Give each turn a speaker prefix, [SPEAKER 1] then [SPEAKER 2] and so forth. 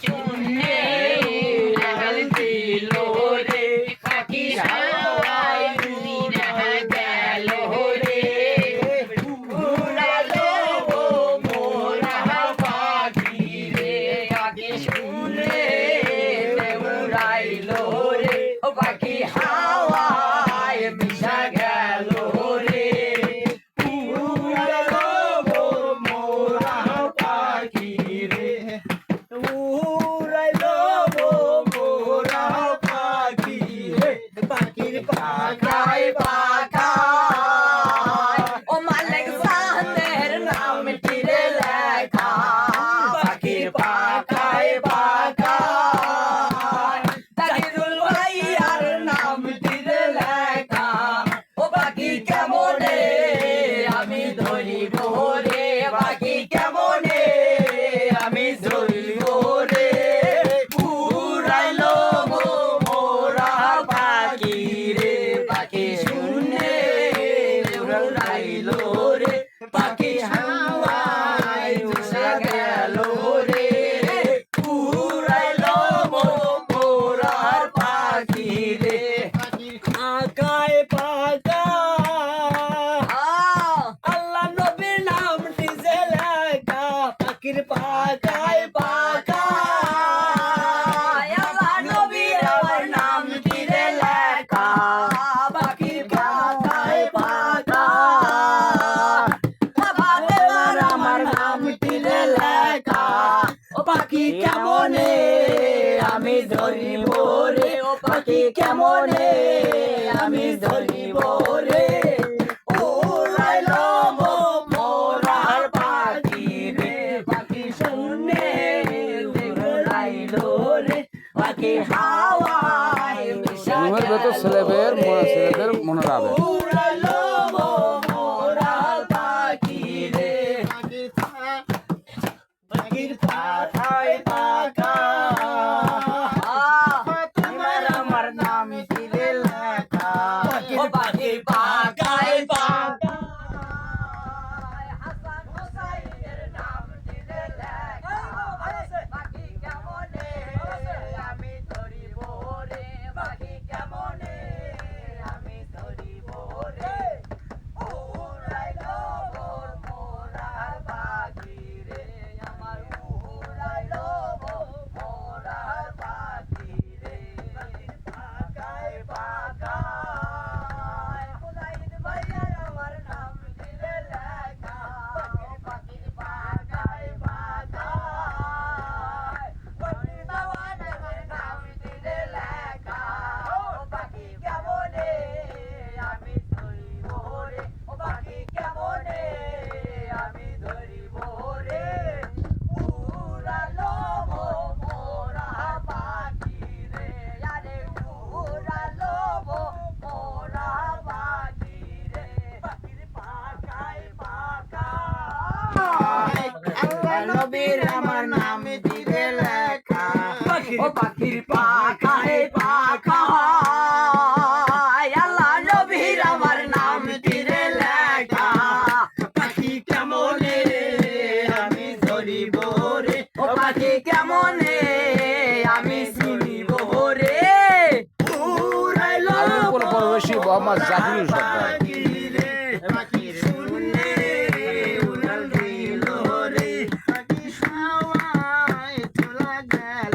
[SPEAKER 1] শুনে উড়াল দিল রে পাখি হাওয়ায় উড়ে গেল রে উড়ালো মোরা পাখি রে পাখি শুনে উড়াইল রে ও পাখি হাওয়ায় মিশা গেল রে উড়ালো মোরা পাখি রে পাখির পাখায় পাখায় ও মালিক সাহেবের নামটি রে লেখা পাখির পাখায় পাখায় তাহিরুল ভাইয়ার নামটি রে লেখা ও পাখি কেমনে আমি ধরিব রে পাখি কেমনে আমি ধরিব রে উড়াইলো মোরা পাখি রে পাখি শুনে উড়াইলো রে পাখি হাওয়ায় উড়ে গেল রে উড়াইলো মোরা পাখি রে
[SPEAKER 2] আকায় পাকা আল্লাহ নবীর নাম দিছে লেখা পাখির পাকায় পাকা
[SPEAKER 1] আল্লাহ নবীর আমার নাম দিলে লেখা পাখির পাখায় পাখা ফাতেমার আমার নাম দিলে লেখা ও পাখি কেমনে আমি ধরিব রে ও পাখি কেমনে আমি ধরিব রে উড়াইলো মোরার পাখি রে পাখি শুনে উড়াইলো রে পাখি হাওয়ায় মিশা
[SPEAKER 3] রুমের ভেতর ছেলেদের মনে রাখবে।
[SPEAKER 1] উড়াইলো মোরার পাখি রে
[SPEAKER 2] পাখির পাখায় পাকা
[SPEAKER 1] তোমার আমার নাম দিলে লেখা ও পাখি পাখায় পাখা হাসান হোসাইনের নাম দিলে লেখা পাখি কেমনে আমি ধরিব রে পাখি কেমনে আমি ধরিব রে উড়াইলো মোরা পাখি রে আমার উড়াইলো মোরা পাখি রে পাখায় পাখায় হুলাইন ভাইয়ার আমার নাম দিলে লেখা পাখির পাখায় পাখায় পাখির দাওয়ানের নাম দিলে লেখা ও পাখি কেমনে আমি ধরিব রে ও পাখি কেমনে আমি ধরিব রে উড়ালো মোরা পাখি রে আরে উড়ালো মোরা পাখি রে পাখির পাখায় পাখায় আল্লাহ নবীর আমার নাম দিলে লেখা ও পাখির পাখায় পাখায় আল্লাহ নবীর আমার নাম দিলে লেখা পাখি কেমনে আমি ধরিব রে ও পাখি কেমনে আমি চিনিব রে উড়াইলো
[SPEAKER 3] পরবেশী মোহাম্মদ জাকির সরকার।
[SPEAKER 1] পাখি রে পাখি শুনে উড়াল দিল রে পাখি হাওয়ায় চলে গেল